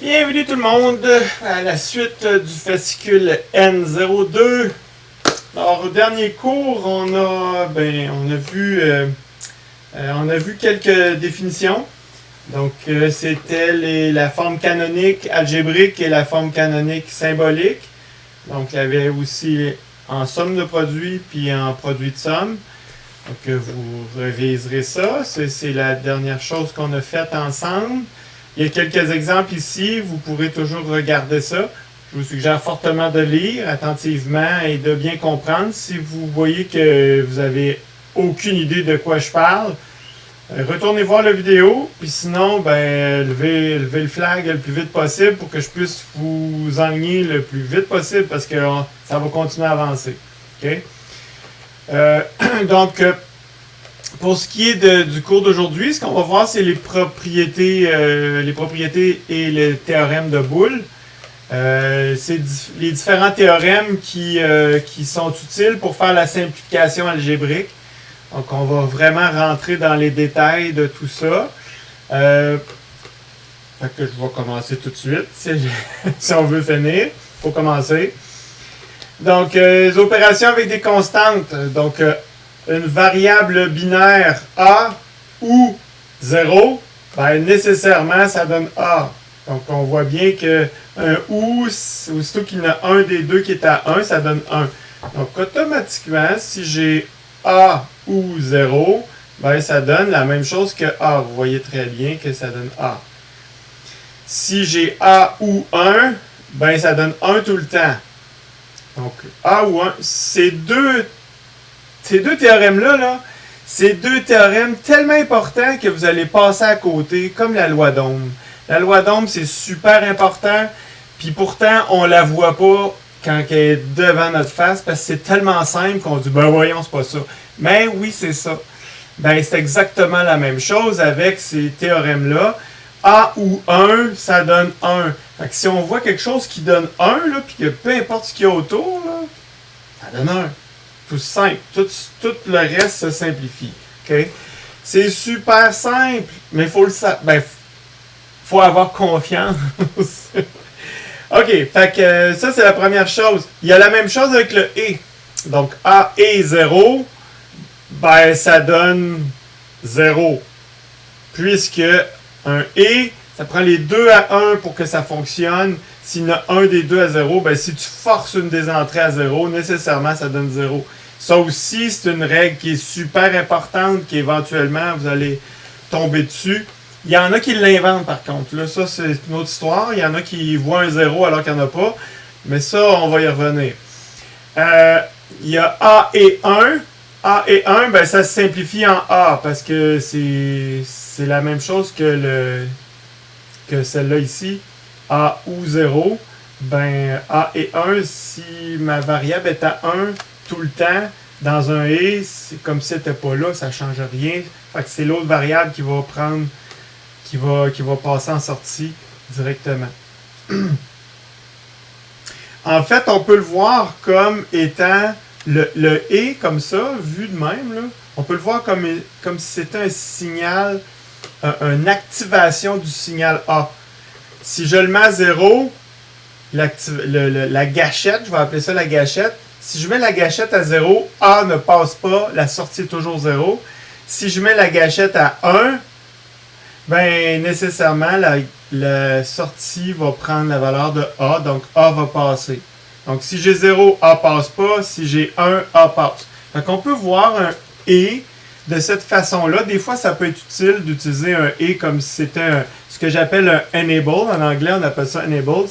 Bienvenue tout le monde à la suite du fascicule N02. Alors au dernier cours, on a vu quelques définitions. Donc c'était la forme canonique algébrique et la forme canonique symbolique. Donc il y avait aussi en somme de produit puis en produit de somme. Donc vous réviserez ça. C'est la dernière chose qu'on a faite ensemble. Il y a quelques exemples ici, vous pourrez toujours regarder ça. Je vous suggère fortement de lire attentivement et de bien comprendre. Si vous voyez que vous avez aucune idée de quoi je parle, retournez voir la vidéo, puis sinon, levez le flag le plus vite possible pour que je puisse vous enligner le plus vite possible parce que ça va continuer à avancer. OK? Donc, pour ce qui est du cours d'aujourd'hui, ce qu'on va voir, c'est les propriétés et les théorèmes de Boole. C'est les différents théorèmes qui sont utiles pour faire la simplification algébrique. Donc, on va vraiment rentrer dans les détails de tout ça. Fait que je vais commencer tout de suite, si on veut finir. Il faut commencer. Donc, les opérations avec des constantes. Donc, une variable binaire A ou 0, nécessairement, ça donne A. Donc, on voit bien que un ou, aussitôt qu'il y en a un des deux qui est à 1, ça donne 1. Donc, automatiquement, si j'ai A ou 0, ça donne la même chose que A. Vous voyez très bien que ça donne A. Si j'ai A ou 1, ça donne 1 tout le temps. Donc, A ou 1, ces deux théorèmes-là, c'est deux théorèmes tellement importants que vous allez passer à côté, comme la loi d'Ohm. La loi d'Ohm, c'est super important, puis pourtant, on la voit pas quand elle est devant notre face, parce que c'est tellement simple qu'on dit, voyons, c'est pas ça. Mais oui, c'est ça. C'est exactement la même chose avec ces théorèmes-là. A ou 1, ça donne 1. Fait que si on voit quelque chose qui donne 1, puis que peu importe ce qu'il y a autour, ça donne 1. Tout simple. Tout le reste se simplifie. Okay? C'est super simple, mais il faut faut avoir confiance. OK, fait que ça, c'est la première chose. Il y a la même chose avec le et. Donc, A et 0, ça donne 0. Puisque un et, ça prend les deux à 1 pour que ça fonctionne. S'il y en a un des deux à 0, si tu forces une des entrées à 0, nécessairement, ça donne 0. Ça aussi, c'est une règle qui est super importante, qu'éventuellement, vous allez tomber dessus. Il y en a qui l'inventent, par contre. Là, ça, c'est une autre histoire. Il y en a qui voient un 0 alors qu'il n'y en a pas. Mais ça, on va y revenir. Il y a A et 1. A et 1, ça se simplifie en A parce que c'est la même chose que celle-là ici. A ou 0. A et 1, si ma variable est à 1 tout le temps, dans un et, c'est comme si c'était pas là, ça ne change rien. Fait que c'est l'autre variable qui va prendre, qui va passer en sortie directement. En fait, on peut le voir comme étant le et comme ça, vu de même, là, on peut le voir comme si c'était un signal, une activation du signal A. Si je le mets à 0, la gâchette, je vais appeler ça la gâchette. Si je mets la gâchette à 0, A ne passe pas, la sortie est toujours 0. Si je mets la gâchette à 1, nécessairement, la sortie va prendre la valeur de A, donc A va passer. Donc, si j'ai 0, A passe pas. Si j'ai 1, A passe. Donc, on peut voir un et de cette façon-là. Des fois, ça peut être utile d'utiliser un et comme si c'était ce que j'appelle un enable. En anglais, on appelle ça enable.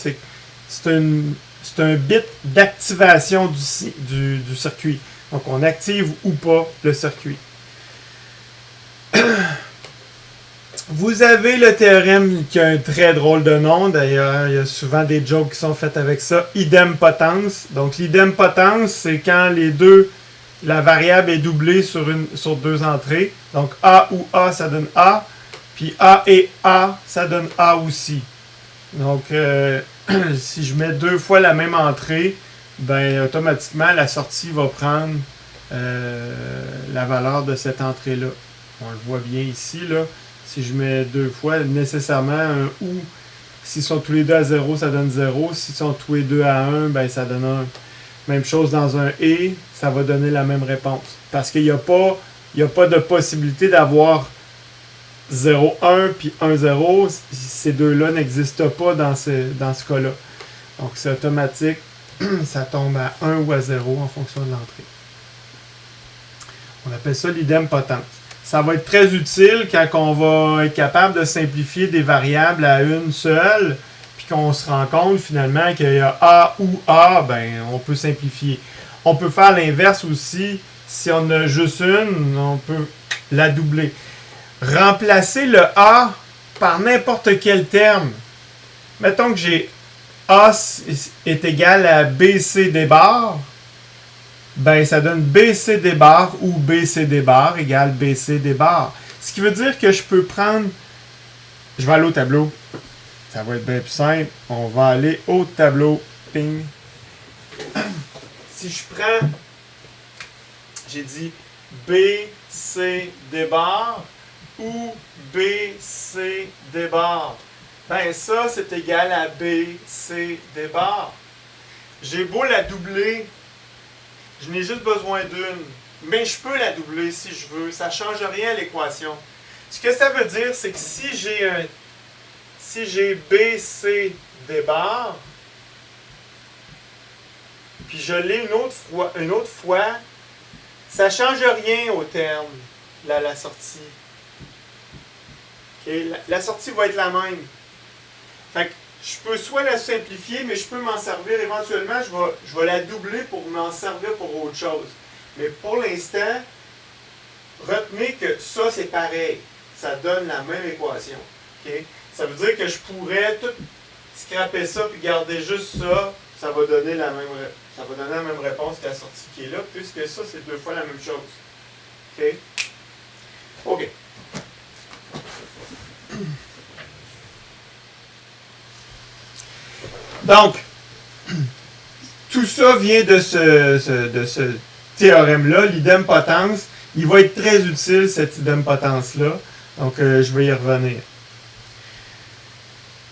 C'est un bit d'activation du circuit. Donc, on active ou pas le circuit. Vous avez le théorème qui a un très drôle de nom. D'ailleurs, il y a souvent des jokes qui sont faits avec ça. Idempotence. Donc, l'idempotence, c'est quand la variable est doublée sur deux entrées. Donc, A ou A, ça donne A. Puis A et A, ça donne A aussi. Donc, si je mets deux fois la même entrée, automatiquement, la sortie va prendre la valeur de cette entrée-là. On le voit bien ici, là. Si je mets deux fois, nécessairement un ou S'ils sont tous les deux à 0, ça donne 0. S'ils sont tous les deux à 1, ben ça donne 1. Même chose dans un et, ça va donner la même réponse. Parce qu'il n'y a pas de possibilité d'avoir 0, 1 puis 1, 0. Ces deux-là n'existent pas dans ce cas-là. Donc c'est automatique. Ça tombe à 1 ou à 0 en fonction de l'entrée. On appelle ça l'idempotence. Ça va être très utile quand on va être capable de simplifier des variables à une seule, puis qu'on se rend compte finalement qu'il y a A ou A, ben on peut simplifier. On peut faire l'inverse aussi. Si on a juste une, on peut la doubler. Remplacer le A par n'importe quel terme. Mettons que j'ai A est égal à BC des barres. Ben, ça donne BC des barres ou BC des barres égale BC des barres. Ce qui veut dire que je peux prendre... Je vais aller au tableau. Ça va être bien plus simple. On va aller au tableau. Ping. Si je prends... J'ai dit BC des barres ou BC des barres. Ben, ça, c'est égal à BC des barres. J'ai beau la doubler... Je n'ai juste besoin d'une, mais je peux la doubler si je veux. Ça ne change rien à l'équation. Ce que ça veut dire, c'est que si j'ai BC des barres, puis je l'ai une autre fois, ça ne change rien au terme, la sortie. Okay? La sortie va être la même. Fait que je peux soit la simplifier, mais je peux m'en servir éventuellement. Je vais la doubler pour m'en servir pour autre chose. Mais pour l'instant, retenez que ça, c'est pareil. Ça donne la même équation. Okay? Ça veut dire que je pourrais tout scraper ça puis garder juste ça. Ça va donner la même réponse que la sortie qui est là, puisque ça, c'est deux fois la même chose. OK? OK. Donc, tout ça vient de ce théorème-là, l'idempotence. Il va être très utile, cette idempotence-là. Donc, je vais y revenir.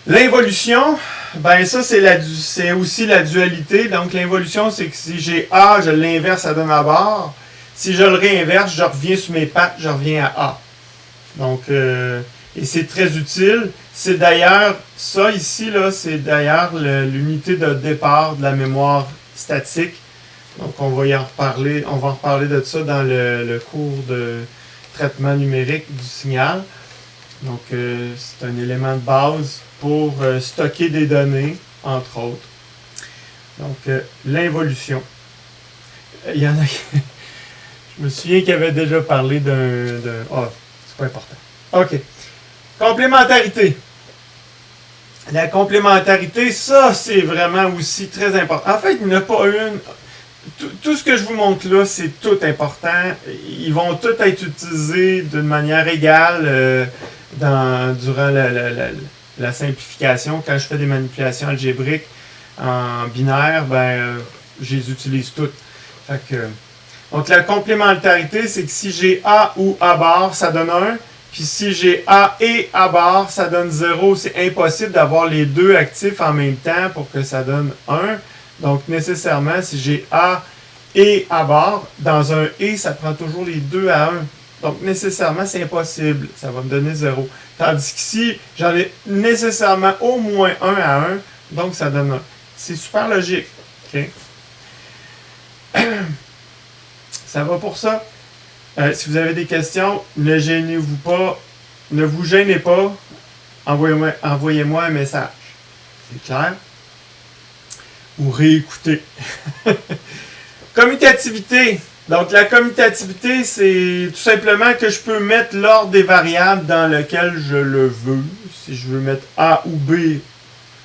L'involution, ben ça, c'est aussi la dualité. Donc, l'involution, c'est que si j'ai A, je l'inverse, ça donne A bar. Si je le réinverse, je reviens sur mes pattes, je reviens à A. Donc, et c'est très utile. C'est d'ailleurs, ça ici, là, c'est d'ailleurs l'unité de départ de la mémoire statique. Donc, on va en reparler de ça dans le cours de traitement numérique du signal. Donc, c'est un élément de base pour stocker des données, entre autres. Donc, l'involution. Il y en a qui... Je me souviens qu'il avait déjà parlé d'un... Ah, c'est pas important. OK. Complémentarité. La complémentarité, ça, c'est vraiment aussi très important. En fait, il n'y en a pas une. Tout ce que je vous montre là, c'est tout important. Ils vont tous être utilisés d'une manière égale durant la simplification. Quand je fais des manipulations algébriques en binaire, ben, je les utilise toutes. Fait que, donc, la complémentarité, c'est que si j'ai A ou A bar, ça donne 1. Puis si j'ai A et A bar, ça donne 0. C'est impossible d'avoir les deux actifs en même temps pour que ça donne 1. Donc, nécessairement, si j'ai A et A bar, dans un et, ça prend toujours les deux à 1. Donc, nécessairement, c'est impossible. Ça va me donner 0. Tandis qu'ici, j'en ai nécessairement au moins 1 à 1. Donc, ça donne 1. C'est super logique. OK? Ça va pour ça? Si vous avez des questions, ne gênez-vous pas. Ne vous gênez pas. Envoyez-moi un message. C'est clair? Ou réécoutez. Commutativité. Donc, la commutativité, c'est tout simplement que je peux mettre l'ordre des variables dans lequel je le veux. Si je veux mettre A ou B,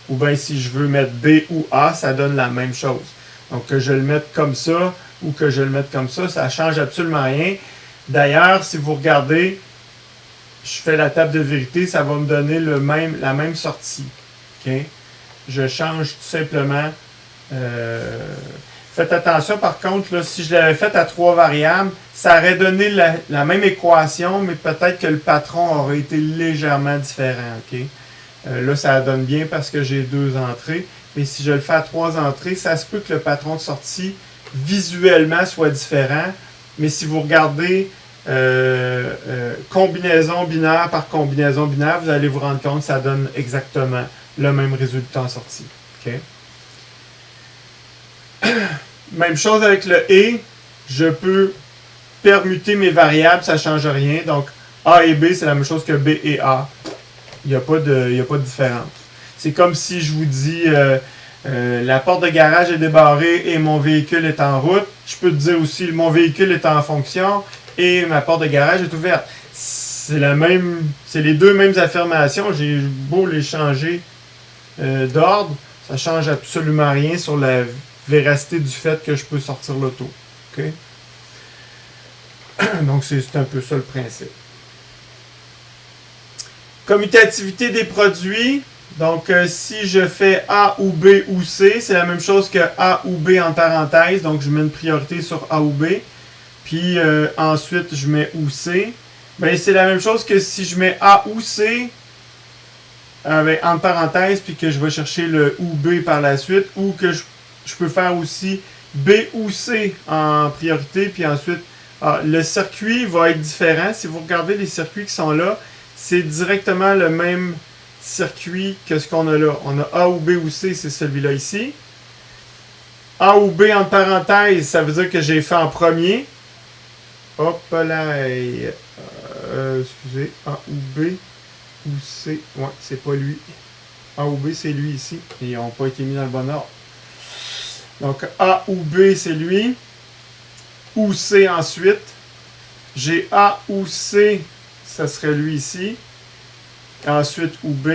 ou bien si je veux mettre B ou A, ça donne la même chose. Donc, que je le mette comme ça ou que je le mette comme ça ne change absolument rien. D'ailleurs, si vous regardez, je fais la table de vérité, ça va me donner la même sortie. Okay? Je change tout simplement. Faites attention, par contre, là, si je l'avais fait à 3 variables, ça aurait donné la même équation, mais peut-être que le patron aurait été légèrement différent. Okay? Là, ça donne bien parce que j'ai 2 entrées. Mais si je le fais à 3 entrées, ça se peut que le patron de sortie visuellement soit différent. Mais si vous regardez combinaison binaire par combinaison binaire, vous allez vous rendre compte que ça donne exactement le même résultat en sortie. Okay? Même chose avec le et. Je peux permuter mes variables, ça ne change rien. Donc, A et B, c'est la même chose que B et A. Il n'y a pas de différence. C'est comme si je vous dis la porte de garage est débarrée et mon véhicule est en route. Je peux te dire aussi mon véhicule est en fonction et ma porte de garage est ouverte. C'est les deux mêmes affirmations. J'ai beau les changer d'ordre, ça ne change absolument rien sur la véracité du fait que je peux sortir l'auto. Okay? Donc, c'est un peu ça le principe. Commutativité des produits. Donc, si je fais A ou B ou C, c'est la même chose que A ou B en parenthèse. Donc, je mets une priorité sur A ou B. Puis, ensuite, je mets ou C. Bien, c'est la même chose que si je mets A ou C en parenthèse, puis que je vais chercher le ou B par la suite. Ou que je peux faire aussi B ou C en priorité, puis ensuite, le circuit va être différent. Si vous regardez les circuits qui sont là, c'est directement le même circuit que ce qu'on a là. On a A ou B ou C, c'est celui-là ici. A ou B en parenthèse, ça veut dire que j'ai fait en premier. Hop là, excusez, A ou B ou C. Ouais, c'est pas lui. A ou B, c'est lui ici. Et ils n'ont pas été mis dans le bon ordre. Donc, A ou B, c'est lui. Ou C ensuite. J'ai A ou C, ça serait lui ici. Ensuite, ou B.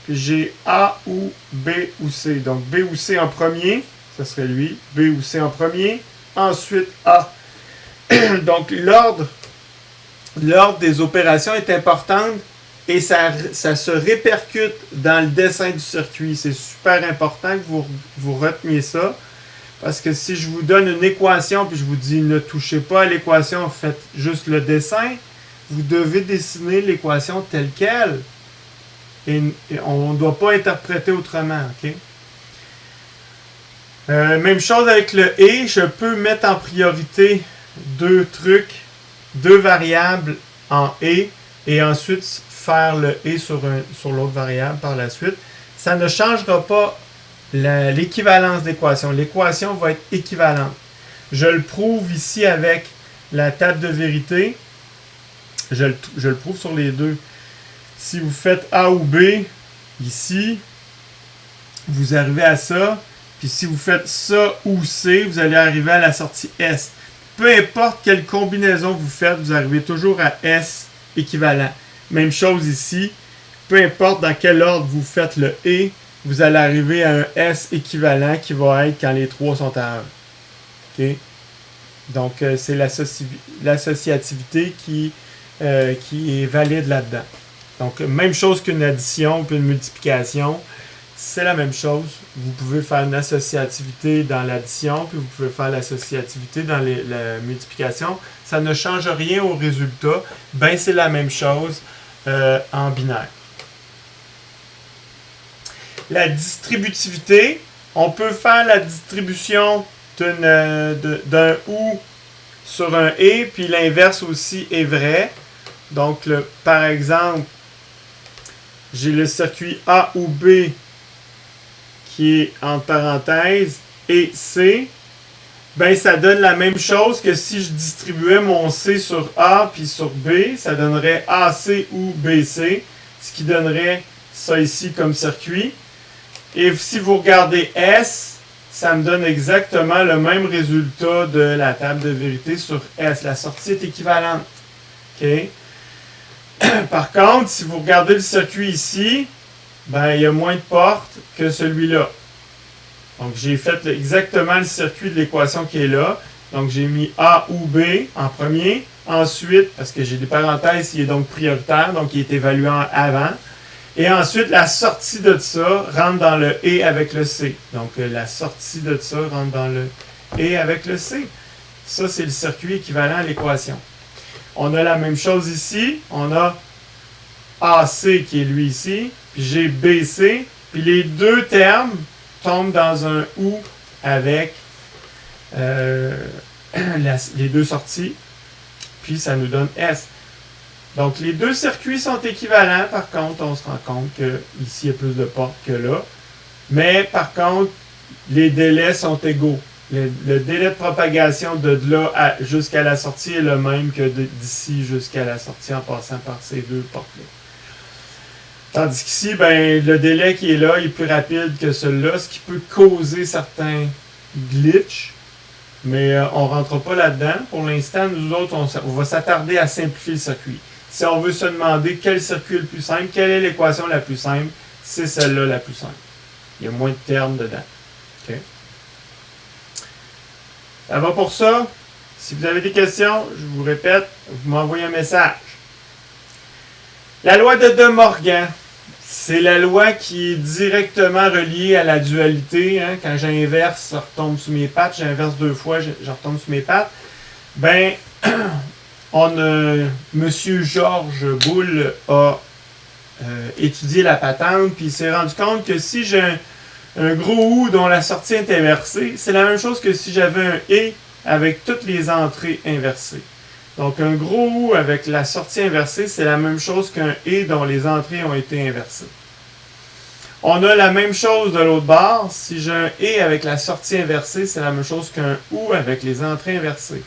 Puis j'ai A ou B ou C. Donc, B ou C en premier, ça serait lui. B ou C en premier. Ensuite, A. Donc, l'ordre des opérations est important et ça se répercute dans le dessin du circuit. C'est super important que vous reteniez ça. Parce que si je vous donne une équation puis je vous dis ne touchez pas à l'équation, faites juste le dessin, vous devez dessiner l'équation telle qu'elle. Et on ne doit pas interpréter autrement. Okay? Même chose avec le et, je peux mettre en priorité deux variables en et ensuite faire le et sur l'autre variable par la suite. Ça ne changera pas l'équivalence d'équation. L'équation va être équivalente. Je le prouve ici avec la table de vérité. Je le prouve sur les deux. Si vous faites A ou B ici, vous arrivez à ça. Puis si vous faites ça ou C, vous allez arriver à la sortie S. Peu importe quelle combinaison vous faites, vous arrivez toujours à S équivalent. Même chose ici. Peu importe dans quel ordre vous faites le et, vous allez arriver à un S équivalent qui va être quand les trois sont à 1. Okay? Donc, c'est l'associativité qui est valide là-dedans. Donc, même chose qu'une addition ou une multiplication, c'est la même chose. Vous pouvez faire une associativité dans l'addition, puis vous pouvez faire l'associativité dans la multiplication. Ça ne change rien au résultat. Ben, c'est la même chose en binaire. La distributivité, on peut faire la distribution d'un ou sur un et, puis l'inverse aussi est vrai. Donc, par exemple, j'ai le circuit A ou B qui est entre parenthèses et C. Ben, ça donne la même chose que si je distribuais mon C sur A puis sur B, ça donnerait AC ou BC, ce qui donnerait ça ici comme circuit. Et si vous regardez S, ça me donne exactement le même résultat de la table de vérité sur S. La sortie est équivalente. Okay? Par contre, si vous regardez le circuit ici, ben, il y a moins de portes que celui-là. Donc, j'ai fait exactement le circuit de l'équation qui est là. Donc, j'ai mis A ou B en premier. Ensuite, parce que j'ai des parenthèses, il est donc prioritaire, donc il est évalué avant. Et ensuite, la sortie de ça rentre dans le et avec le C. Donc, la sortie de ça rentre dans le et avec le C. Ça, c'est le circuit équivalent à l'équation. On a la même chose ici. On a AC qui est lui ici. puis j'ai BC, puis les deux termes tombent dans un OU avec les deux sorties, puis ça nous donne S. Donc les deux circuits sont équivalents, par contre, on se rend compte que ici il y a plus de portes que là. Mais par contre, les délais sont égaux. Le délai de propagation de là jusqu'à la sortie est le même que d'ici jusqu'à la sortie en passant par ces deux portes-là. Tandis qu'ici, ben, le délai qui est là est plus rapide que celui-là, ce qui peut causer certains glitches. Mais on ne rentre pas là-dedans. Pour l'instant, nous autres, on va s'attarder à simplifier le circuit. Si on veut se demander quel circuit est le plus simple, quelle est l'équation la plus simple, c'est celle-là la plus simple. Il y a moins de termes dedans. Okay. Ça va pour ça. Si vous avez des questions, je vous répète, vous m'envoyez un message. La loi de De Morgan, c'est la loi qui est directement reliée à la dualité. Hein. Quand j'inverse, ça retombe sous mes pattes. J'inverse deux fois, je retombe sous mes pattes. Ben, Monsieur Georges Boulle a étudié la patente, puis il s'est rendu compte que si j'ai un gros OU dont la sortie est inversée, c'est la même chose que si j'avais un et avec toutes les entrées inversées. Donc un gros OU avec la sortie inversée, c'est la même chose qu'un et dont les entrées ont été inversées. On a la même chose de l'autre bord. Si j'ai un et avec la sortie inversée, c'est la même chose qu'un ou avec les entrées inversées.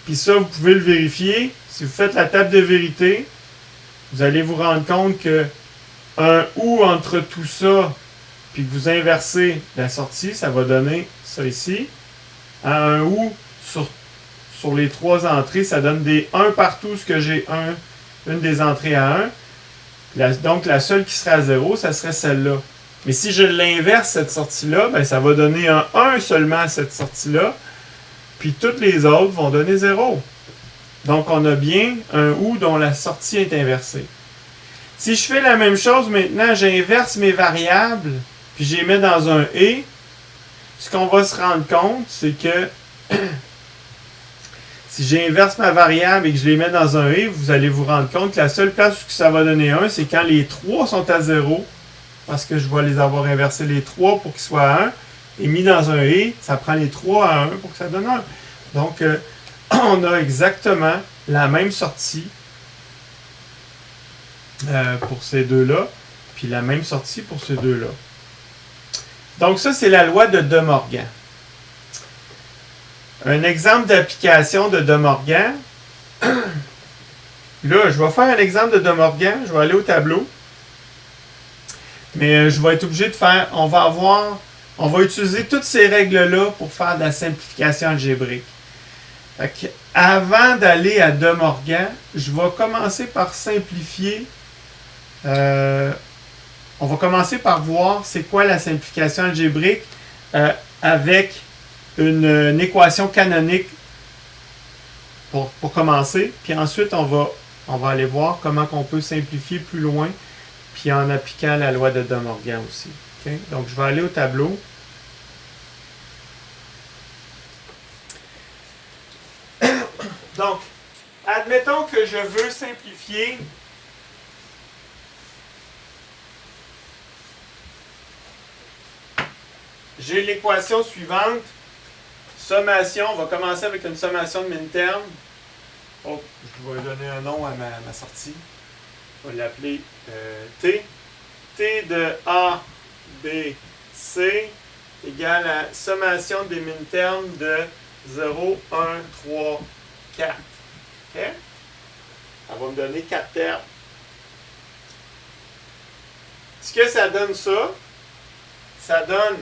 Puis ça, vous pouvez le vérifier. Si vous faites la table de vérité, vous allez vous rendre compte que un ou entre tout ça, puis que vous inversez la sortie, ça va donner ça ici. Un ou sur les trois entrées, ça donne des 1 partout, ce que j'ai une des entrées à 1. Donc la seule qui serait à 0, ça serait celle-là. Mais si je l'inverse, cette sortie-là, ben, ça va donner un 1 seulement à cette sortie-là. Puis toutes les autres vont donner 0. Donc on a bien un ou dont la sortie est inversée. Si je fais la même chose maintenant, j'inverse mes variables, puis je les mets dans un et, ce qu'on va se rendre compte, c'est que si j'inverse ma variable et que je les mets dans un et, vous allez vous rendre compte que la seule place où ça va donner 1, c'est quand les 3 sont à 0, parce que je vais les avoir inversés les 3 pour qu'ils soient à 1, et mis dans un et, ça prend les 3 à 1 pour que ça donne 1. Donc, on a exactement la même sortie pour ces deux-là, puis la même sortie pour ces deux-là. Donc ça, c'est la loi de De Morgan. Un exemple d'application de De Morgan. Là, je vais faire un exemple de De Morgan. Je vais aller au tableau. Mais je vais être obligé de faire... On va utiliser toutes ces règles-là pour faire de la simplification algébrique. Avant d'aller à De Morgan, je vais commencer par simplifier. On va commencer par voir c'est quoi la simplification algébrique avec une équation canonique pour commencer. Puis ensuite, on va aller voir comment on peut simplifier plus loin, puis en appliquant la loi de De Morgan aussi. Okay? Donc, je vais aller au tableau. Donc, admettons que je veux simplifier j'ai l'équation suivante. Sommation, on va commencer avec une sommation de min-terme. Oh, je vais donner un nom à ma sortie. On va l'appeler T. T de A, B, C égale à sommation des min-termes de 0, 1, 3, 4. OK? Ça va me donner 4 termes. Ce que ça donne ça, ça donne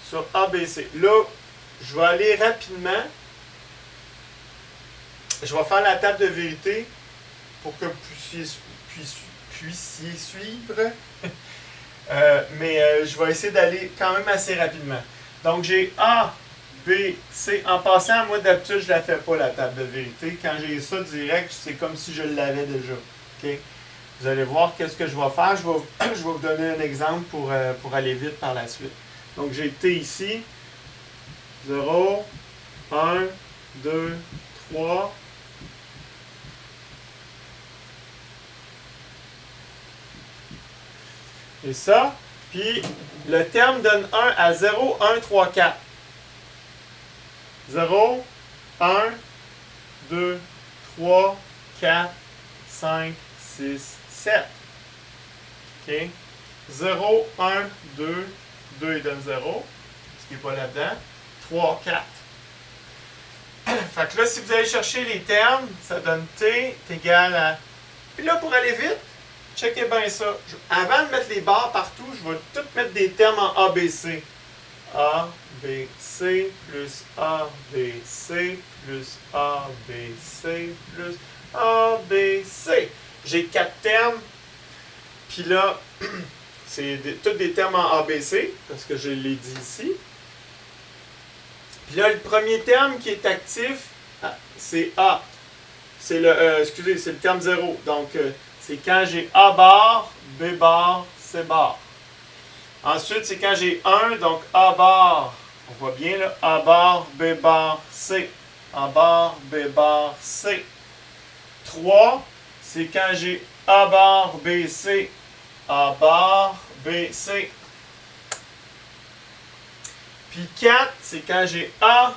sur ABC. Là, je vais aller rapidement. Je vais faire la table de vérité pour que vous puissiez suivre. Mais je vais essayer d'aller quand même assez rapidement. Donc, j'ai A, B, C. En passant, moi, d'habitude, je ne la fais pas, la table de vérité. Quand j'ai ça direct, c'est comme si je l'avais déjà. Okay? Vous allez voir qu'est-ce que je vais faire. Je vais vous donner un exemple pour aller vite par la suite. Donc, j'ai T ici. 0, 1, 2, 3. Et ça. Puis le terme donne 1 à 0, 1, 3, 4. 0, 1, 2, 3, 4, 5, 6, 7. OK? 0, 1, 2, 2 il donne 0. Ce qui n'est pas là-dedans. 3, 4. Fait que là, si vous allez chercher les termes, ça donne t est égal à... Puis là, pour aller vite, checkez bien ça. Avant de mettre les barres partout, je vais tout mettre des termes en ABC. A, B, C, plus A, B, C, plus A, B, C, plus A, B, C. J'ai 4 termes. Puis là, c'est tous des termes en ABC, parce que je l'ai dit ici. Puis là, le premier terme qui est actif, c'est A. C'est excusez, c'est le terme 0. Donc, c'est quand j'ai A bar, B bar, C bar. Ensuite, c'est quand j'ai 1, donc A bar. On voit bien là, A bar, B bar, C. A bar, B bar, C. 3, c'est quand j'ai A bar, B, C. A bar, B, C. Puis 4, c'est quand j'ai A,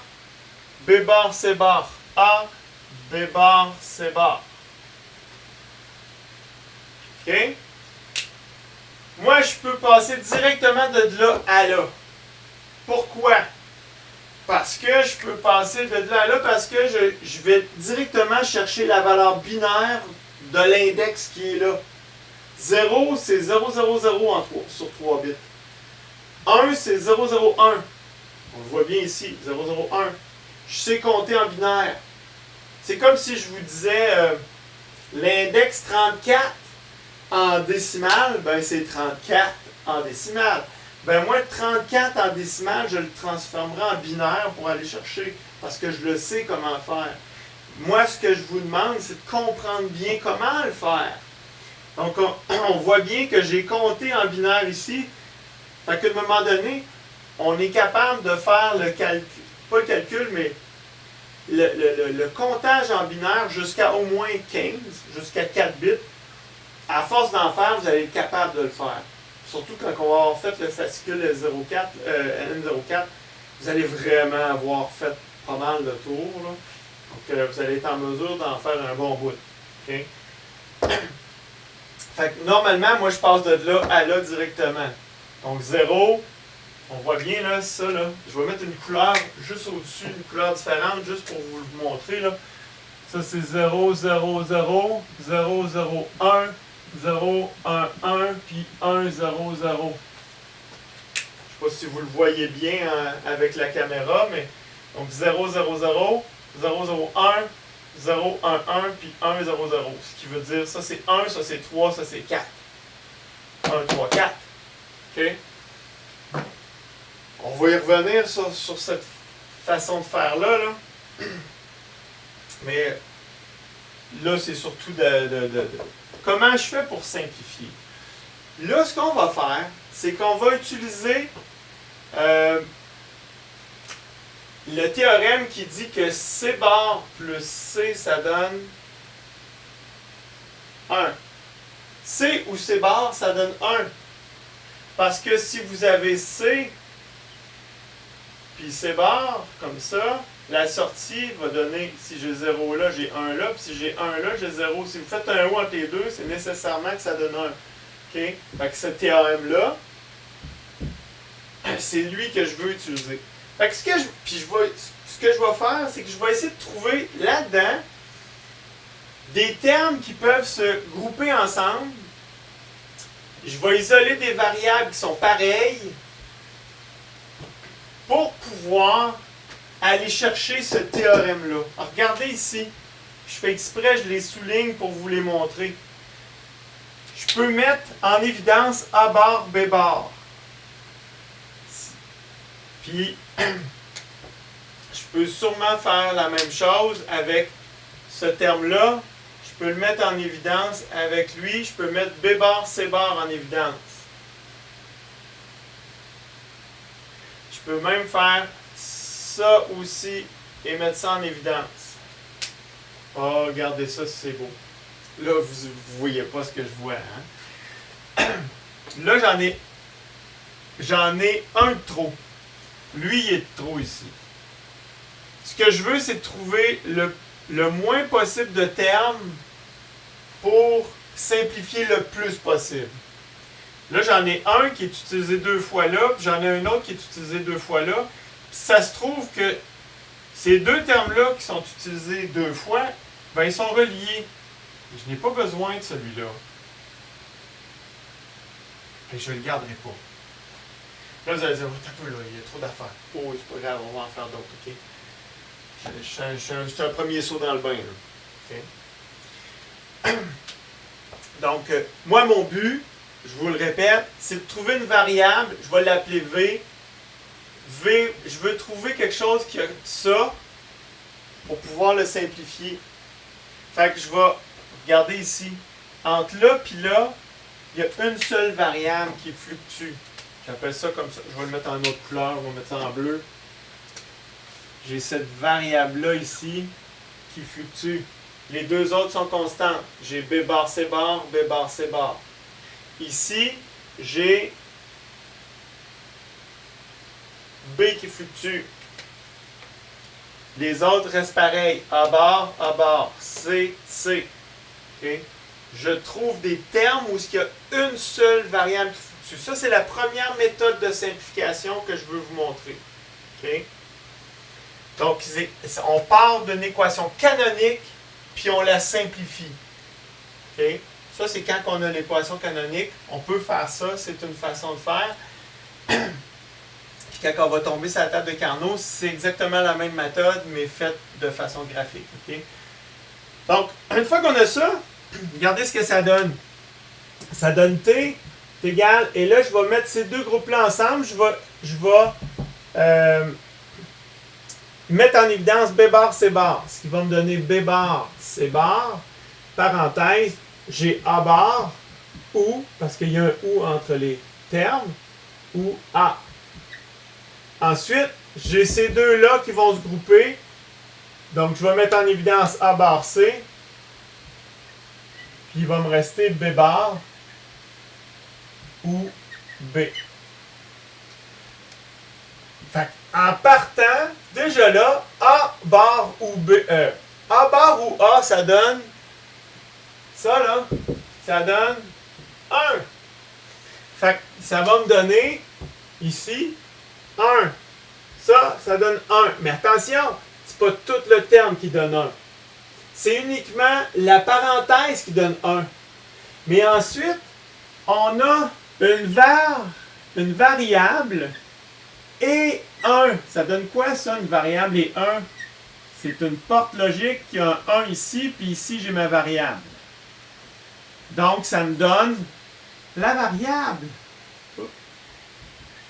B bar, C bar. A, B bar, C bar. OK? Moi, je peux passer directement de là à là. Pourquoi? Parce que je peux passer de là à là parce que je vais directement chercher la valeur binaire de l'index qui est là. 0, c'est 0, 0, 0 sur 3 bits. 1, c'est 0, 0, 1. On le voit bien ici, 0, 0, 1. Je sais compter en binaire. C'est comme si je vous disais l'index 34 en décimale, ben c'est 34 en décimale. Ben moi, 34 en décimale, je le transformerai en binaire pour aller chercher, parce que je le sais comment faire. Moi, ce que je vous demande, c'est de comprendre bien comment le faire. Donc, on voit bien que j'ai compté en binaire ici. Fait qu'à un moment donné, on est capable de faire le calcul, pas le calcul, mais le comptage en binaire jusqu'à au moins 15, jusqu'à 4 bits. À force d'en faire, vous allez être capable de le faire. Surtout quand on va avoir fait le fascicule L04, N04, vous allez vraiment avoir fait pas mal de tours. Là. Donc, vous allez être en mesure d'en faire un bon bout. Okay? Fait que normalement, moi, je passe de là à là directement. Donc, 0, on voit bien là, ça. Là. Je vais mettre une couleur juste au-dessus, une couleur différente, juste pour vous le montrer. Là. Ça, c'est 0, 0, 0, 0, 0, 1, 0, 1, 1, puis 1, 0, 0. Je ne sais pas si vous le voyez bien avec la caméra, mais donc 0, 0, 0, 0, 0, 1, 0, 1, 1, puis 1, 0, 0. Ce qui veut dire, ça c'est 1, ça c'est 3, ça c'est 4. 1, 3, 4. OK? On va y revenir sur cette façon de faire-là. Là. Mais là, c'est surtout comment je fais pour simplifier. Là, ce qu'on va faire, c'est qu'on va utiliser le théorème qui dit que C bar plus C, ça donne 1. C ou C bar, ça donne 1. Parce que si vous avez C, puis C bar, comme ça, la sortie va donner, si j'ai 0 là, j'ai 1 là, puis si j'ai 1 là, j'ai 0. Si vous faites un ou entre les deux, c'est nécessairement que ça donne 1. OK? Fait que ce théorème-là, c'est lui que je veux utiliser. Fait que ce que je vais faire, c'est que je vais essayer de trouver là-dedans des termes qui peuvent se grouper ensemble. Je vais isoler des variables qui sont pareilles pour pouvoir aller chercher ce théorème-là. Regardez ici. Je fais exprès, je les souligne pour vous les montrer. Je peux mettre en évidence A bar, B bar. Puis, je peux sûrement faire la même chose avec ce terme-là. Je peux le mettre en évidence avec lui. Je peux mettre B bar, C bar en évidence. Je peux même faire ça aussi et mettre ça en évidence. Oh, regardez ça, c'est beau. Là, vous ne voyez pas ce que je vois. Hein? Là, j'en ai un de trop. Lui, il est de trop ici. Ce que je veux, c'est de trouver le moins possible de termes pour simplifier le plus possible. Là, j'en ai un qui est utilisé 2 fois là, puis j'en ai un autre qui est utilisé 2 fois là. Puis ça se trouve que ces deux termes-là qui sont utilisés 2 fois, ben, ils sont reliés. Je n'ai pas besoin de celui-là. Et je ne le garderai pas. Là, vous allez dire, t'as peu là, il y a trop d'affaires. Oh, c'est pas grave, on va en faire d'autres, ok? Je suis un premier saut dans le bain, là. Okay? Donc, moi, mon but, je vous le répète, c'est de trouver une variable, je vais l'appeler V. V, je veux trouver quelque chose qui a ça pour pouvoir le simplifier. Fait que je vais regarder ici. Entre là et là, il y a une seule variable qui fluctue. J'appelle ça comme ça. Je vais le mettre en autre couleur, je vais mettre ça en bleu. J'ai cette variable-là ici qui fluctue. Les deux autres sont constantes. J'ai B bar, C bar, B bar, C bar. Ici, j'ai B qui fluctue. Les autres restent pareils. A bar, C, C. Okay? Je trouve des termes où il y a une seule variable qui fluctue. Ça, c'est la première méthode de simplification que je veux vous montrer. Okay? Donc, on part d'une équation canonique, puis on la simplifie. Okay? Ça, c'est quand on a l'équation canonique. On peut faire ça, c'est une façon de faire. Puis quand on va tomber sur la table de Carnot, c'est exactement la même méthode, mais faite de façon graphique. Okay? Donc, une fois qu'on a ça, regardez ce que ça donne. Ça donne T égale, et là, je vais mettre ces deux groupes-là ensemble. Je vais mettre en évidence B bar, C bar, ce qui va me donner B bar, C bar, parenthèse, j'ai A bar, ou, parce qu'il y a un ou entre les termes, ou A. Ensuite, j'ai ces deux-là qui vont se grouper, donc je vais mettre en évidence A bar C, puis il va me rester B bar, ou B. Fait en partant, déjà là, A bar ou B, A bar ou A, ça donne, ça là, ça donne 1. Fait que ça va me donner, ici, 1. Ça donne 1. Mais attention, c'est pas tout le terme qui donne 1. C'est uniquement la parenthèse qui donne 1. Mais ensuite, on a une variable et 1. Ça donne quoi ça, une variable et 1? C'est une porte logique qui a un 1 ici, puis ici j'ai ma variable. Donc ça me donne la variable.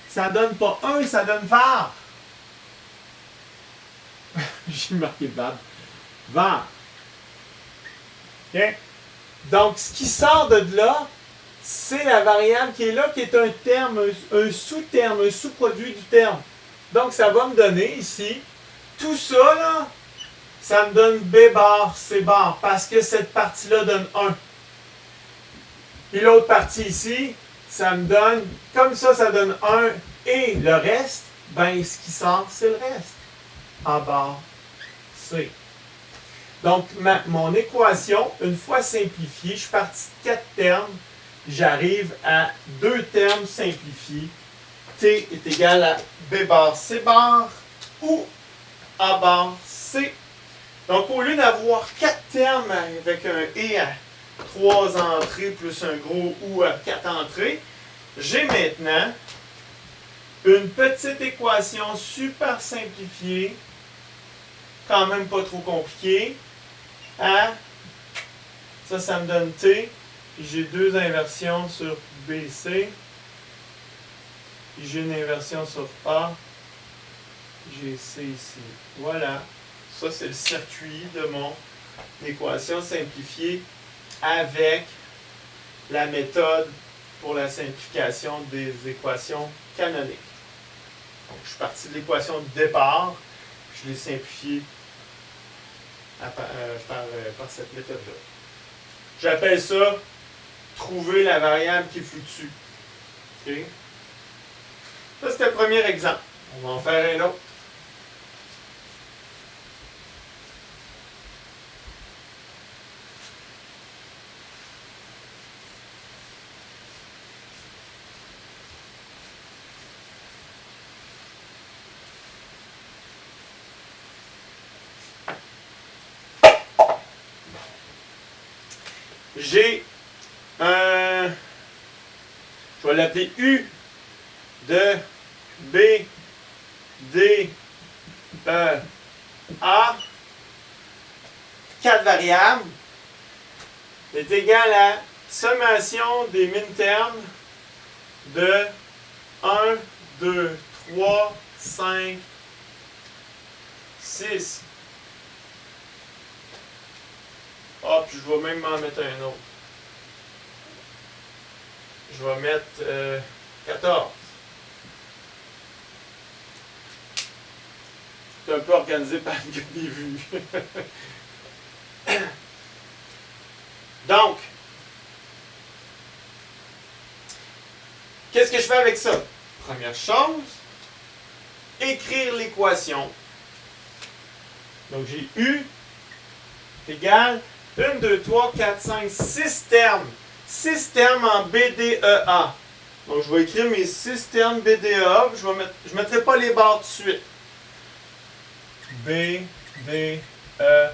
Ça donne pas 1, ça donne var. J'ai marqué var. Var. Okay? Donc ce qui sort de là, c'est la variable qui est là, qui est un terme, un sous-terme, un sous-produit du terme. Donc, ça va me donner ici, tout ça, là, ça me donne B bar, C bar, parce que cette partie-là donne 1. Puis l'autre partie ici, ça me donne, comme ça donne 1, et le reste, ben, ce qui sort, c'est le reste. A bar, C. Donc, mon équation, une fois simplifiée, je suis parti de 4 termes, j'arrive à 2 termes simplifiés. T est égal à B bar, C bar ou A bar, C. Donc, au lieu d'avoir 4 termes avec un et à 3 entrées plus un gros ou à 4 entrées, j'ai maintenant une petite équation super simplifiée, quand même pas trop compliquée, à, ça me donne T, j'ai 2 inversions sur BC, j'ai une inversion sur A, j'ai C ici. Voilà. Ça, c'est le circuit de mon équation simplifiée avec la méthode pour la simplification des équations canoniques. Donc, je suis parti de l'équation de départ, je l'ai simplifiée par cette méthode-là. J'appelle ça trouver la variable qui fluctue. OK? Ça, c'était le premier exemple. On va en faire un autre. J'ai un... Je vais l'appeler U de B, D, E, A. 4 variables est égal à sommation des min-termes de 1, 2, 3, 5, 6. Ah, puis je vais même m'en mettre un autre. Je vais mettre 14. C'est un peu organisé par des vues. Donc, qu'est-ce que je fais avec ça? Première chose, écrire l'équation. Donc, j'ai U égale 1, 2, 3, 4, 5, 6 termes. 6 termes en BDEA. Donc, je vais écrire mes 6 termes BDEA. Je ne mettrai pas les barres tout de suite. B, D, E,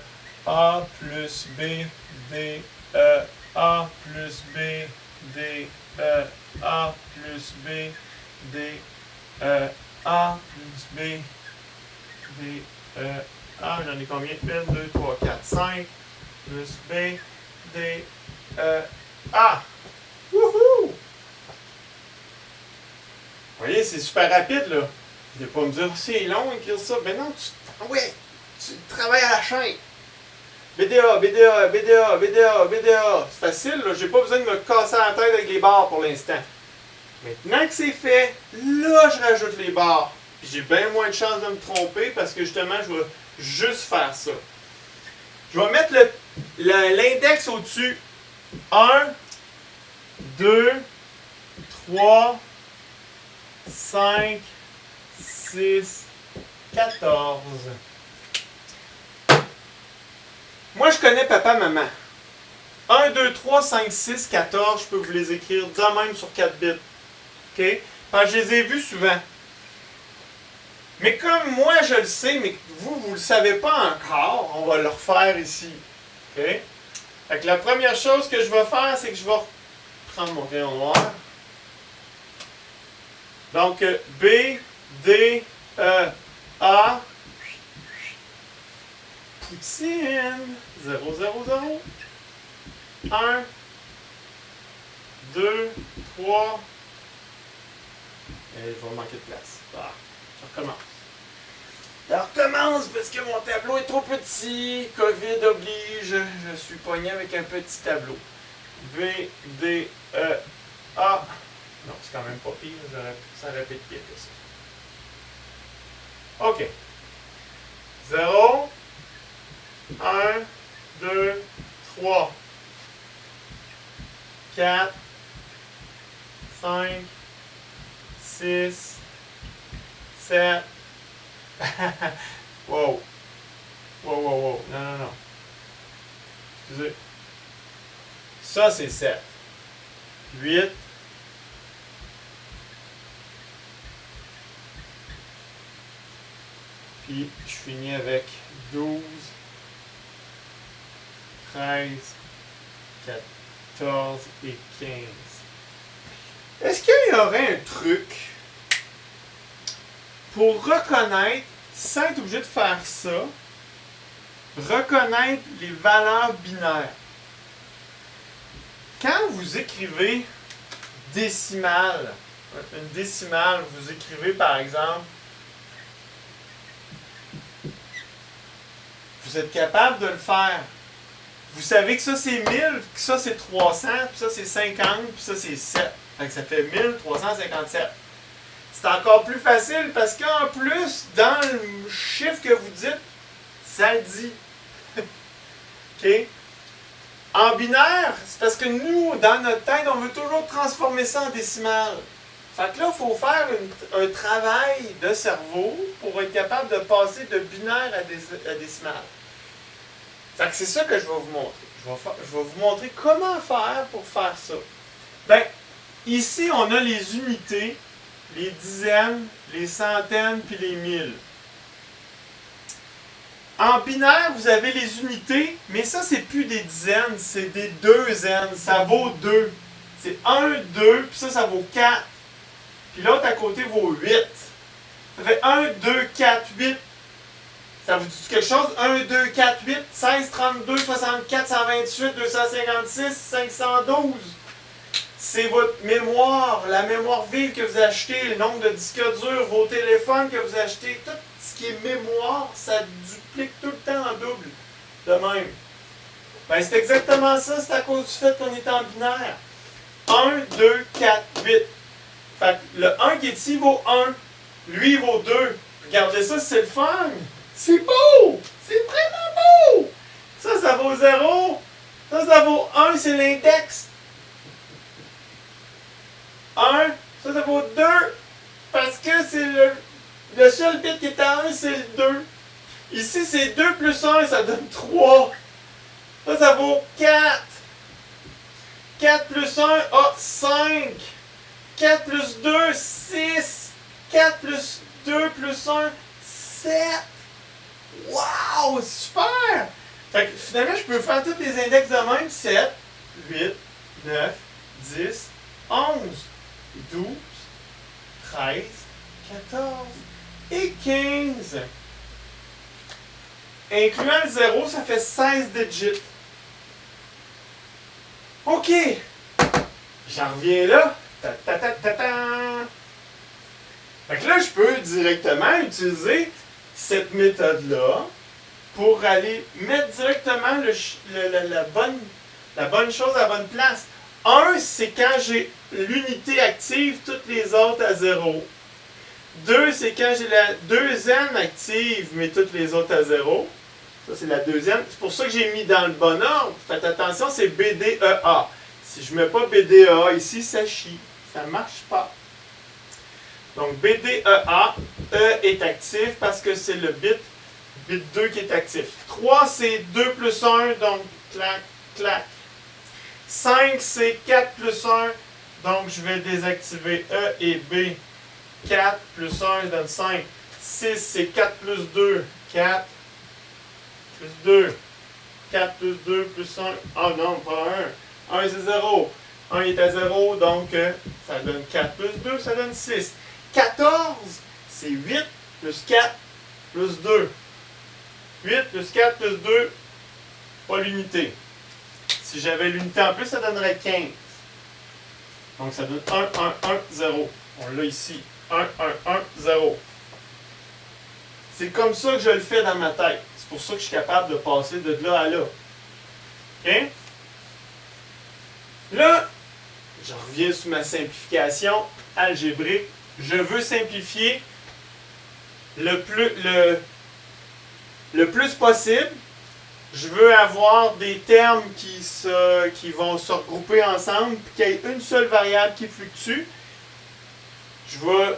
A plus B, D, E, A plus B, D, E, A plus B, D, E, A plus B, D, E, A. J'en ai combien? 1, 2, 3, 4, 5 plus B, D, E, A. Wouhou! Vous voyez, c'est super rapide, là. Vous ne pas me dire, c'est long écrire ça. Ben non, tu travailles à la chaîne. BDA, BDA, BDA, BDA, BDA. C'est facile, là. J'ai pas besoin de me casser la tête avec les barres pour l'instant. Maintenant que c'est fait, là, je rajoute les barres. Puis j'ai bien moins de chances de me tromper parce que justement, je vais juste faire ça. Je vais mettre l'index au-dessus. 1, 2, 3, 5, 6, 14. Moi, je connais papa, maman. 1, 2, 3, 5, 6, 14, je peux vous les écrire de même sur 4 bits. OK? Parce que je les ai vus souvent. Mais comme moi, je le sais, mais que vous ne le savez pas encore, on va le refaire ici. OK? Fait que la première chose que je vais faire, c'est que je vais prendre mon crayon noir. Donc, B, D, E, A. Poutine. 0, 0, 0. 1, 2, 3. Et il va manquer de place. Ah, je recommence. Je recommence parce que mon tableau est trop petit. COVID oblige. Je suis pogné avec un petit tableau. B, D, E, A. Non, c'est quand même pas pire. Ça aurait pu être pire que ça. OK. 0, 1, 2, 3, 4, 5, 6, 7. Wow. Wow, wow, wow. Non, non, non. Excusez. Ça, c'est 7. 8. Puis, je finis avec 12, 13, 14 et 15. Est-ce qu'il y aurait un truc pour reconnaître, sans être obligé de faire ça, reconnaître les valeurs binaires? Quand vous écrivez décimale, une décimale, vous écrivez par exemple, vous êtes capable de le faire. Vous savez que ça c'est 1000, que ça c'est 300, puis ça c'est 50, puis ça c'est 7. Fait que ça fait 1357. C'est encore plus facile parce qu'en plus, dans le chiffre que vous dites, ça le dit. OK? En binaire, c'est parce que nous, dans notre tête, on veut toujours transformer ça en décimale. Fait que là, il faut faire un travail de cerveau pour être capable de passer de binaire à décimal. Fait que c'est ça que je vais vous montrer. Je vais vous montrer comment faire pour faire ça. Ben, ici, on a les unités, les dizaines, les centaines, puis les milles. En binaire, vous avez les unités, mais ça, c'est plus des dizaines, c'est des deuxaines. Ça vaut 2. C'est 1, 2, puis ça vaut 4. Puis l'autre à côté vaut 8. Ça fait 1, 2, 4, 8. Ça vous dit quelque chose? 1, 2, 4, 8, 16, 32, 64, 128, 256, 512. C'est votre mémoire, la mémoire vive que vous achetez, le nombre de disques durs, vos téléphones que vous achetez, tout ce qui est mémoire, ça duplique tout le temps en double. De même. Ben, c'est exactement ça, c'est à cause du fait qu'on est en binaire. 1, 2, 4, 8. Fait que le 1 qui est ici vaut 1. Lui, il vaut 2. Regardez ça, c'est le fun. C'est beau! C'est vraiment beau! Ça vaut 0. Ça vaut 1, c'est l'index. 1, ça vaut 2. Parce que c'est le seul bit qui est à 1, c'est le 2. Ici, c'est 2 plus 1, ça donne 3. Ça vaut 4. 4 plus 1, 5. 4 plus 2, 6. 4 plus 2 plus 1, 7. Wow! Super! Fait que finalement, je peux faire tous les index de même. 7, 8, 9, 10, 11, 12, 13, 14 et 15. Incluant le 0, ça fait 16 digits. OK! J'en reviens là. Fait que là, je peux directement utiliser cette méthode-là pour aller mettre directement la bonne chose à la bonne place. 1, c'est quand j'ai l'unité active, toutes les autres à 0. 2, c'est quand j'ai la deuxième active, mais toutes les autres à 0. Ça, c'est la deuxième. C'est pour ça que j'ai mis dans le bon ordre. Faites attention, c'est BDEA. Si je ne mets pas BDEA ici, ça chie. Ça ne marche pas. Donc, BDEA, E est actif parce que c'est le bit 2 qui est actif. 3, c'est 2 plus 1, donc clac, clac. 5, c'est 4 plus 1, donc je vais désactiver E et B. 4 plus 1 donne 5. 6, c'est 4 plus 2, 4 plus 2. 4 plus 2 plus 1, oh non, pas 1. 1, c'est 0. 1 est à 0, donc ça donne 4 plus 2, ça donne 6. 14, c'est 8 plus 4 plus 2. 8 plus 4 plus 2, pas l'unité. Si j'avais l'unité en plus, ça donnerait 15. Donc ça donne 1, 1, 1, 0. On l'a ici. 1, 1, 1, 0. C'est comme ça que je le fais dans ma tête. C'est pour ça que je suis capable de passer de là à là. OK? Là, je reviens sur ma simplification algébrique. Je veux simplifier le plus possible. Je veux avoir des termes qui vont se regrouper ensemble, puis qu'il y ait une seule variable qui fluctue. Je vais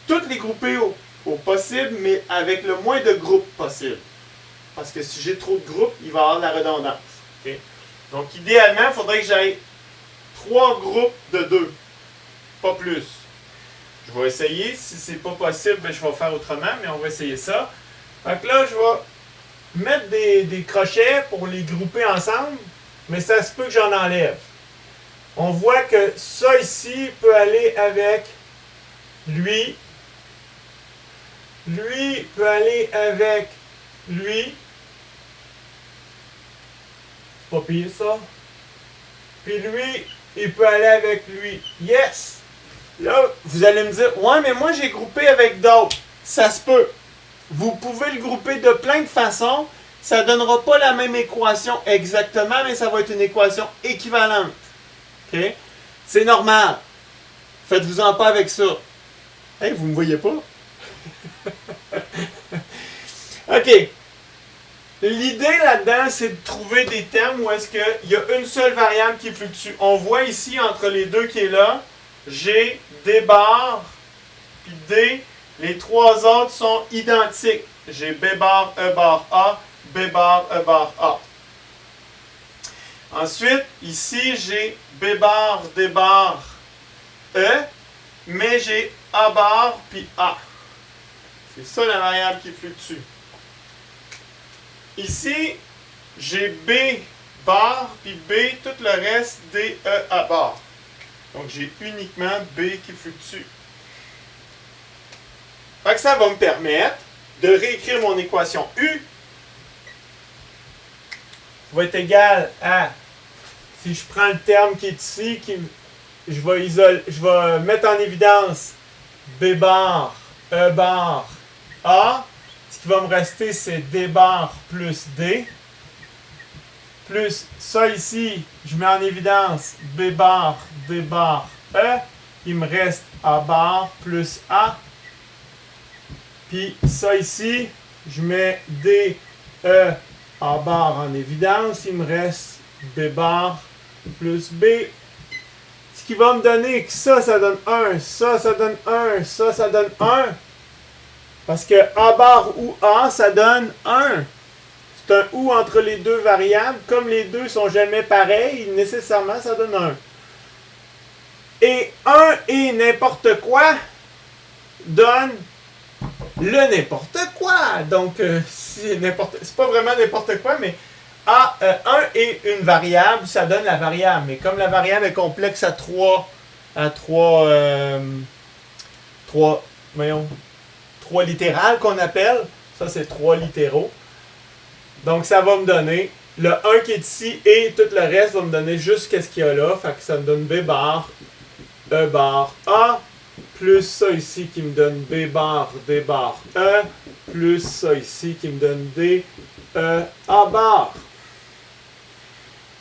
toutes les grouper au possible, mais avec le moins de groupes possible. Parce que si j'ai trop de groupes, il va y avoir de la redondance. Okay? Donc, idéalement, il faudrait que j'aille 3 groupes de 2. Pas plus. Je vais essayer. Si c'est pas possible, ben, je vais faire autrement, mais on va essayer ça. Donc là, je vais mettre des crochets pour les grouper ensemble, mais ça se peut que j'en enlève. On voit que ça ici peut aller avec lui. Lui peut aller avec lui. C'est pas pire ça. Puis lui, il peut aller avec lui. Yes! Là, vous allez me dire, ouais, mais moi j'ai groupé avec d'autres. Ça se peut. Vous pouvez le grouper de plein de façons. Ça ne donnera pas la même équation exactement, mais ça va être une équation équivalente. OK? C'est normal. Faites-vous-en pas avec ça. Hey, vous ne me voyez pas? OK. L'idée là-dedans, c'est de trouver des termes où est-ce qu'il y a une seule variable qui fluctue. On voit ici, entre les deux qui est là, G, D bar, puis D. Les trois autres sont identiques. J'ai B bar, E bar, A, B bar, E bar, A. Ensuite, ici, j'ai B bar, D bar, E, mais j'ai A bar puis A. C'est ça la variable qui fluctue. Ici, j'ai B bar puis B, tout le reste, D, E, A bar. Donc, j'ai uniquement B qui fluctue. Fait que ça va me permettre de réécrire mon équation U va être égal à, si je prends le terme qui est ici, je vais mettre en évidence B bar, E bar, A. Ce qui va me rester, c'est D bar plus D. Plus ça ici, je mets en évidence B bar, D bar, E. Il me reste A bar plus A. Puis ça ici, je mets D, E, A bar en évidence. Il me reste B bar plus B. Ce qui va me donner que ça donne 1. Ça donne 1. Ça donne 1. Parce que A bar ou A, ça donne 1. C'est un ou entre les deux variables. Comme les deux sont jamais pareils, nécessairement, ça donne 1. Et 1 et n'importe quoi donne le n'importe quoi. Donc, c'est pas vraiment n'importe quoi, mais 1 et une variable, ça donne la variable. Mais comme la variable est complexe à 3 littérales qu'on appelle, ça c'est 3 littéraux. Donc, ça va me donner le 1 qui est ici et tout le reste va me donner juste ce qu'il y a là. Fait que ça me donne B bar, E bar, A. Plus ça ici qui me donne B bar, D bar, E, plus ça ici qui me donne D, E, A bar.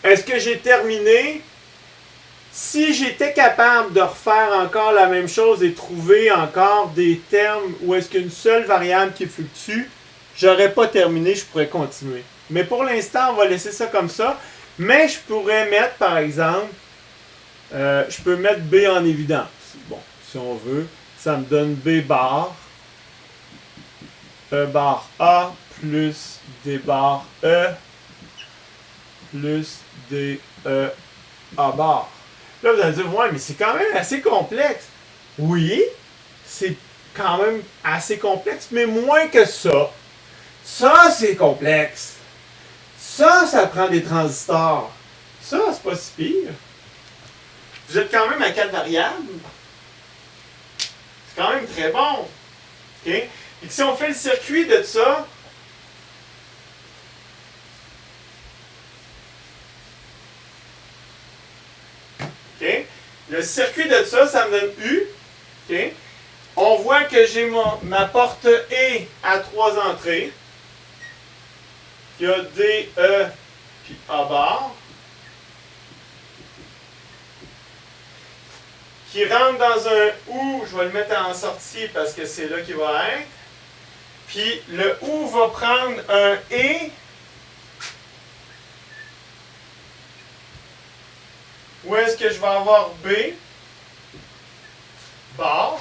Est-ce que j'ai terminé? Si j'étais capable de refaire encore la même chose et trouver encore des termes où est-ce qu'une seule variable qui fluctue, j'aurais pas terminé, je pourrais continuer. Mais pour l'instant, on va laisser ça comme ça. Mais je pourrais mettre, par exemple, je peux mettre B en évidence. Bon. Si on veut, ça me donne B bar, E bar A, plus D bar E, plus D, E, A bar. Là, vous allez dire, ouais, mais c'est quand même assez complexe. Oui, c'est quand même assez complexe, mais moins que ça. Ça, c'est complexe. Ça prend des transistors. Ça, c'est pas si pire. Vous êtes quand même à 4 variables. C'est quand même très bon. OK? Et si on fait le circuit de ça, OK? Le circuit de ça, ça me donne U. OK? On voit que j'ai ma porte E à 3 entrées. Il y a D, E, puis A bar. Qui rentre dans un OU, je vais le mettre en sortie parce que c'est là qu'il va être. Puis le OU va prendre un E. Où est-ce que je vais avoir B? Bar.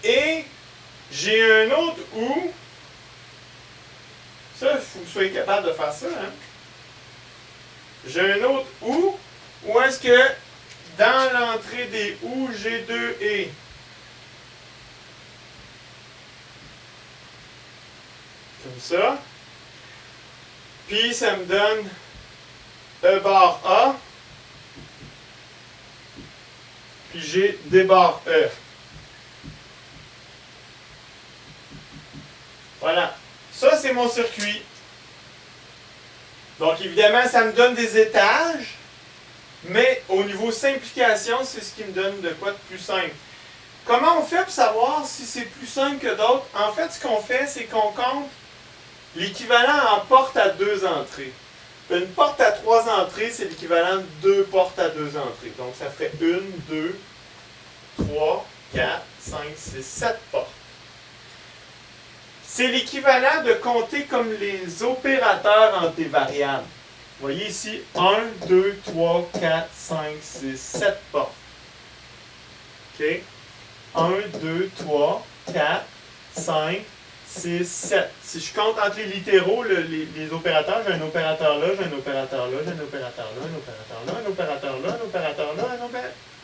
Et j'ai un autre OU. Ça, il faut que vous soyez capable de faire ça. Hein? J'ai un autre OU. Où est-ce que dans l'entrée des OU, j'ai 2 E. Comme ça. Puis ça me donne E bar A. Puis j'ai D bar E. Voilà. Ça, c'est mon circuit. Donc, évidemment, ça me donne des étages. Mais au niveau simplification, c'est ce qui me donne de quoi de plus simple. Comment on fait pour savoir si c'est plus simple que d'autres? En fait, ce qu'on fait, c'est qu'on compte l'équivalent en porte à 2 entrées. Une porte à 3 entrées, c'est l'équivalent de 2 portes à 2 entrées. Donc, ça ferait 1, 2, 3, 4, 5, 6, 7 portes. C'est l'équivalent de compter comme les opérateurs entre des variables. Vous voyez ici, 1, 2, 3, 4, 5, 6, 7 portes. OK? 1, 2, 3, 4, 5, 6, 7. Si je compte entre les littéraux, les opérateurs, j'ai un opérateur là, j'ai un opérateur là, j'ai un opérateur là, un opérateur là, un opérateur là, un opérateur là, un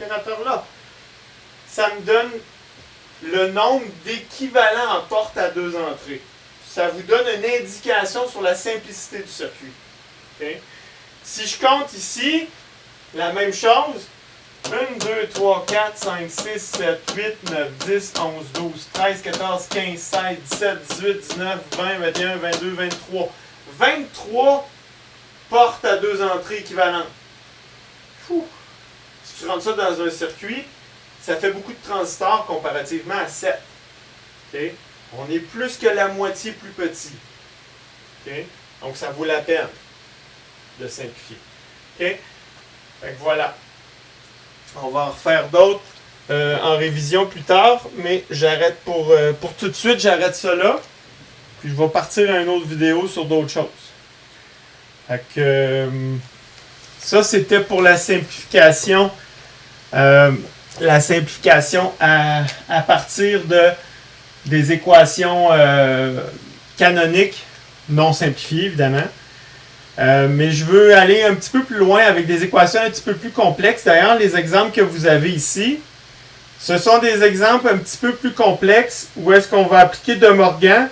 opérateur là. Ça me donne le nombre d'équivalents en porte à deux entrées. Ça vous donne une indication sur la simplicité du circuit. Okay? Si je compte ici, la même chose, 1, 2, 3, 4, 5, 6, 7, 8, 9, 10, 11, 12, 13, 14, 15, 16, 17, 18, 19, 20, 21, 22, 23. 23 portes à deux entrées équivalentes. Fou. Si tu rentres ça dans un circuit, ça fait beaucoup de transistors comparativement à 7. Okay? On est plus que la moitié plus petit. Okay? Donc ça vaut la peine de simplifier. Okay? Fait que voilà. On va en refaire d'autres en révision plus tard, mais j'arrête pour tout de suite, j'arrête ça là. Puis je vais partir à une autre vidéo sur d'autres choses. Fait que, ça, c'était pour la simplification. La simplification à partir des équations canoniques, non simplifiées évidemment. Mais je veux aller un petit peu plus loin avec des équations un petit peu plus complexes. D'ailleurs, les exemples que vous avez ici, ce sont des exemples un petit peu plus complexes où est-ce qu'on va appliquer De Morgan.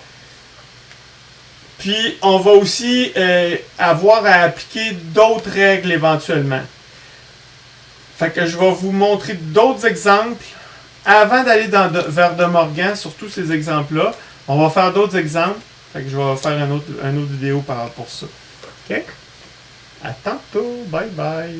Puis, on va aussi avoir à appliquer d'autres règles éventuellement. Fait que je vais vous montrer d'autres exemples. Avant d'aller vers De Morgan, sur tous ces exemples-là, on va faire d'autres exemples. Fait que je vais faire une autre vidéo pour ça. OK? À tantôt. Bye bye.